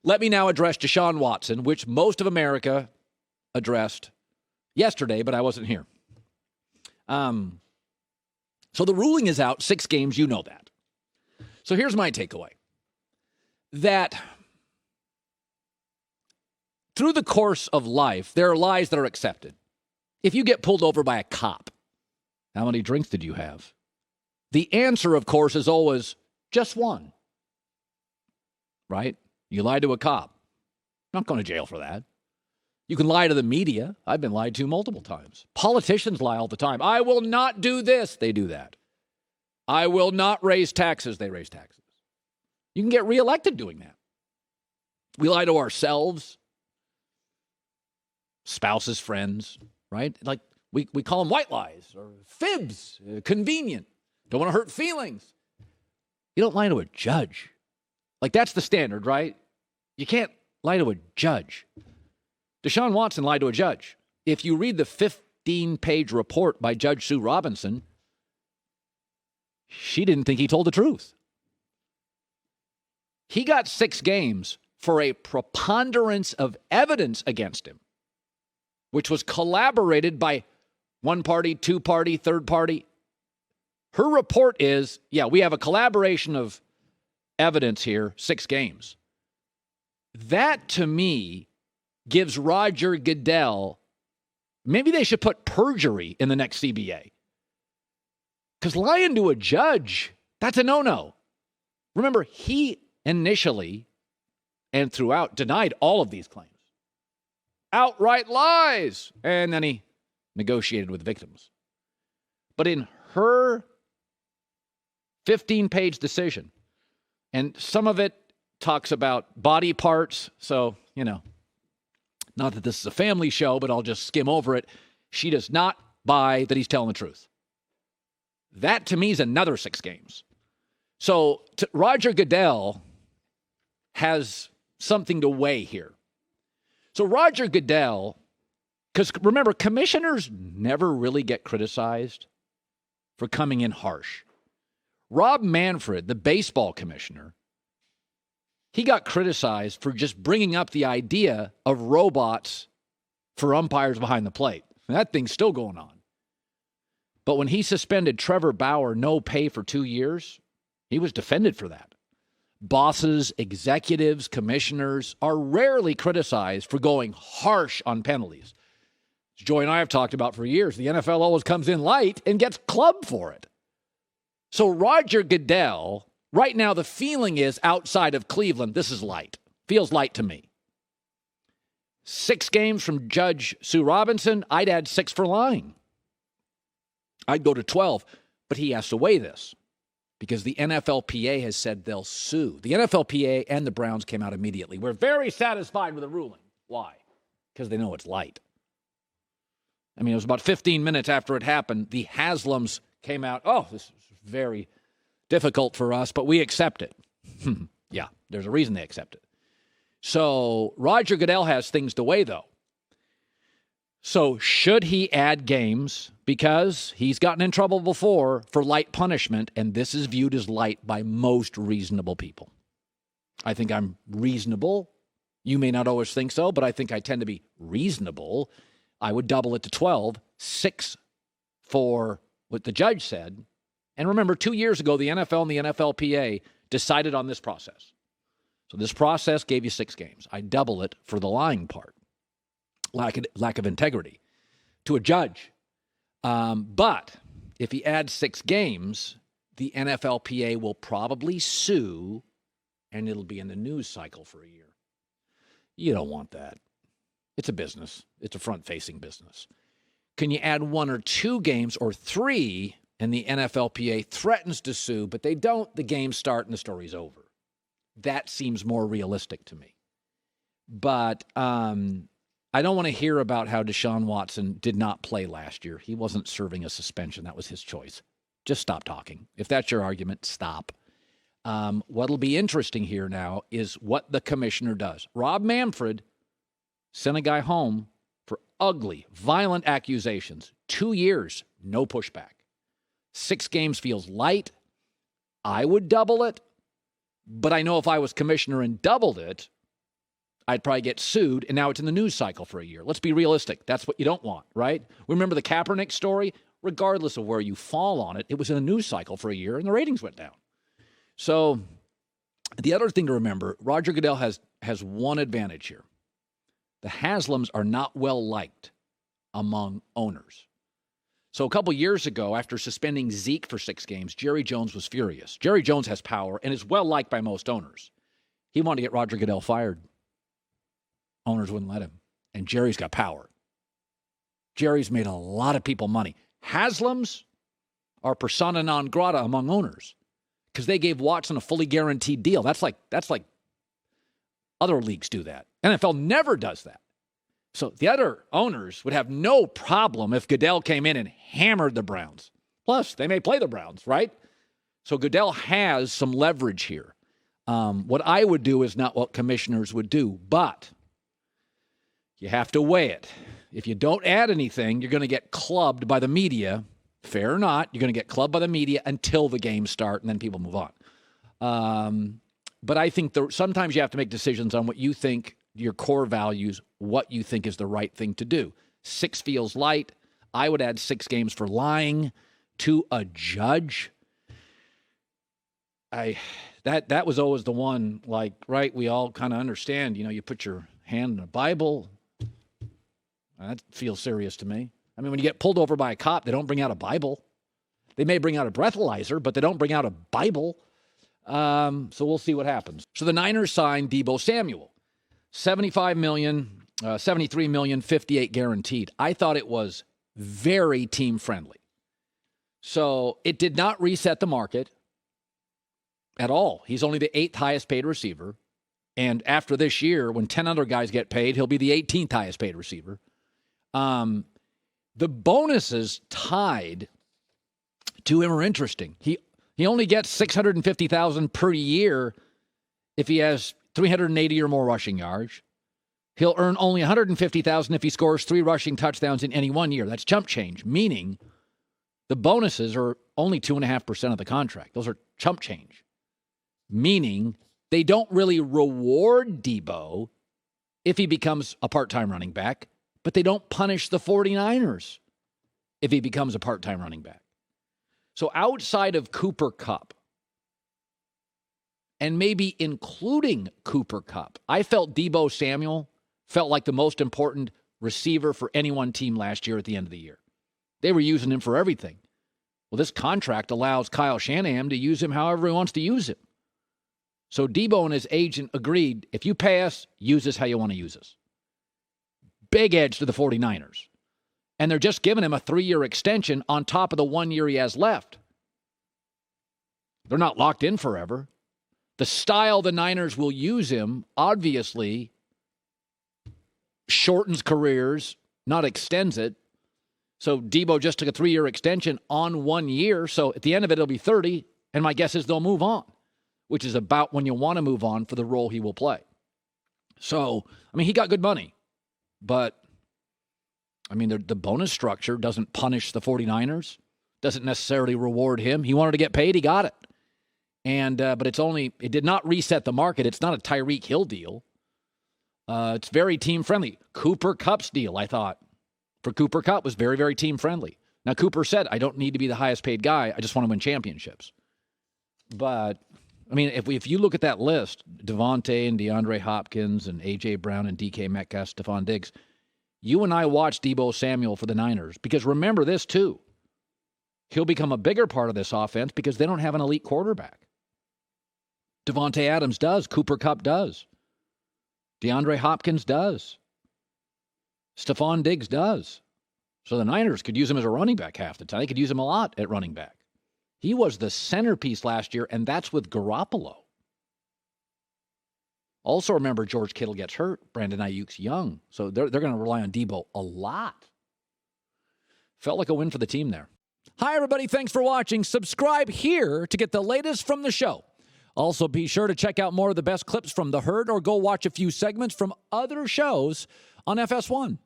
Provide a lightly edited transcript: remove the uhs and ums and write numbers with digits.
Let me now address Deshaun Watson, which most of America addressed yesterday, but I wasn't here. So the ruling is out, 6 games, you know that. So here's my takeaway. That through the course of life, there are lies that are accepted. If you get pulled over by a cop, how many drinks did you have? The answer, of course, is always just one. Right? You lied to a cop. Not going to jail for that. You can lie to the media. I've been lied to multiple times. Politicians lie all the time. I will not do this. They do that. I will not raise taxes. They raise taxes. You can get reelected doing that. We lie to ourselves, spouses, friends, right? Like we call them white lies or fibs, convenient. Don't want to hurt feelings. You don't lie to a judge. Like that's the standard, right? You can't lie to a judge. Deshaun Watson lied to a judge. If you read the 15-page report by Judge Sue Robinson, she didn't think he told the truth. He got 6 games for a preponderance of evidence against him, which was collaborated by one party, two party, third party. Her report is, yeah, we have a collaboration of evidence here, 6 games. That, to me, gives Roger Goodell, maybe they should put perjury in the next CBA. Because lying to a judge, that's a no-no. Remember, he initially and throughout denied all of these claims. Outright lies. And then he negotiated with victims. But in her 15-page decision, and some of it talks about body parts, so, not that this is a family show, but I'll just skim over it. She does not buy that he's telling the truth. That, to me, is another 6 games. So Roger Goodell has something to weigh here. So Roger Goodell, because remember, commissioners never really get criticized for coming in harsh. Rob Manfred, the baseball commissioner, he got criticized for just bringing up the idea of robots for umpires behind the plate. And that thing's still going on. But when he suspended Trevor Bauer no pay for 2 years, he was defended for that. Bosses, executives, commissioners are rarely criticized for going harsh on penalties. As Joy and I have talked about for years, the NFL always comes in light and gets clubbed for it. So Roger Goodell, right now the feeling is outside of Cleveland, this is light. Feels light to me. 6 games from Judge Sue Robinson, I'd add 6 for lying. I'd go to 12, but he has to weigh this because the NFLPA has said they'll sue. The NFLPA and the Browns came out immediately. We're very satisfied with the ruling. Why? Because they know it's light. I mean, it was about 15 minutes after it happened, the Haslams came out, oh, this is very difficult for us, but we accept it. Yeah, there's a reason they accept it. So Roger Goodell has things to weigh, though. So should he add games? Because he's gotten in trouble before for light punishment, and this is viewed as light by most reasonable people. I think I'm reasonable. You may not always think so, but I think I tend to be reasonable. I would double it to 12, 6 for what the judge said. And remember, 2 years ago, the NFL and the NFLPA decided on this process. So this process gave you 6 games. I double it for the lying part. Lack of integrity to a judge. But if he adds 6 games, the NFLPA will probably sue, and it'll be in the news cycle for a year. You don't want that. It's a business. It's a front-facing business. Can you add 1 or 2 games or 3, and the NFLPA threatens to sue, but they don't, the games start and the story's over? That seems more realistic to me. But I don't want to hear about how Deshaun Watson did not play last year. He wasn't serving a suspension. That was his choice. Just stop talking. If that's your argument, stop. What'll be interesting here now is what the commissioner does. Rob Manfred sent a guy home for ugly, violent accusations. 2 years, no pushback. 6 games feels light. I would double it. But I know if I was commissioner and doubled it, I'd probably get sued, and now it's in the news cycle for a year. Let's be realistic. That's what you don't want, right? Remember the Kaepernick story? Regardless of where you fall on it, it was in a news cycle for a year, and the ratings went down. So the other thing to remember, Roger Goodell has one advantage here. The Haslams are not well-liked among owners. So a couple years ago, after suspending Zeke for 6 games, Jerry Jones was furious. Jerry Jones has power and is well-liked by most owners. He wanted to get Roger Goodell fired. Owners wouldn't let him. And Jerry's got power. Jerry's made a lot of people money. Haslams are persona non grata among owners because they gave Watson a fully guaranteed deal. That's like other leagues do that. NFL never does that. So the other owners would have no problem if Goodell came in and hammered the Browns. Plus, they may play the Browns, right? So Goodell has some leverage here. What I would do is not what commissioners would do, but you have to weigh it. If you don't add anything, you're going to get clubbed by the media. Fair or not, you're going to get clubbed by the media until the games start, and then people move on. But I think sometimes you have to make decisions on what you think, your core values, what you think is the right thing to do. 6 feels light. I would add 6 games for lying to a judge. That was always the one, like, right, we all kind of understand, you put your hand in a Bible. That feels serious to me. I mean, when you get pulled over by a cop, they don't bring out a Bible. They may bring out a breathalyzer, but they don't bring out a Bible. So we'll see what happens. So the Niners signed Deebo Samuel. $75 million, $73 million, 58 guaranteed. I thought it was very team-friendly. So it did not reset the market at all. He's only the 8th highest-paid receiver. And after this year, when 10 other guys get paid, he'll be the 18th highest-paid receiver. The bonuses tied to him are interesting. He only gets $650,000 per year if he has 380 or more rushing yards. He'll earn only $150,000 if he scores 3 rushing touchdowns in any one year. That's chump change, meaning the bonuses are only 2.5% of the contract. Those are chump change, meaning they don't really reward Deebo if he becomes a part-time running back, but they don't punish the 49ers if he becomes a part-time running back. So outside of Cooper Kupp, and maybe including Cooper Kupp, I felt Deebo Samuel felt like the most important receiver for any one team last year at the end of the year. They were using him for everything. Well, this contract allows Kyle Shanahan to use him however he wants to use him. So Deebo and his agent agreed, if you pay us, use us how you want to use us. Big edge to the 49ers. And they're just giving him a 3-year extension on top of the 1 year he has left. They're not locked in forever. The style the Niners will use him, obviously, shortens careers, not extends it. So Deebo just took a 3-year extension on 1 year. So at the end of it, it'll be 30. And my guess is they'll move on, which is about when you want to move on for the role he will play. So, I mean, he got good money. But, I mean, the bonus structure doesn't punish the 49ers, doesn't necessarily reward him. He wanted to get paid, he got it. And but it did not reset the market. It's not a Tyreek Hill deal. It's very team-friendly. Cooper Kupp's deal, I thought, for Cooper Kupp was very, very team-friendly. Now, Cooper said, I don't need to be the highest-paid guy. I just want to win championships. But, I mean, if you look at that list, Devontae and DeAndre Hopkins and A.J. Brown and D.K. Metcalf, Stephon Diggs, you and I watched Deebo Samuel for the Niners. Because remember this, too. He'll become a bigger part of this offense because they don't have an elite quarterback. Devontae Adams does. Cooper Kupp does. DeAndre Hopkins does. Stephon Diggs does. So the Niners could use him as a running back half the time. They could use him a lot at running back. He was the centerpiece last year, and that's with Garoppolo. Also remember, George Kittle gets hurt. Brandon Ayuk's young. So they're going to rely on Deebo a lot. Felt like a win for the team there. Hi, everybody. Thanks for watching. Subscribe here to get the latest from the show. Also, be sure to check out more of the best clips from The Herd or go watch a few segments from other shows on FS1.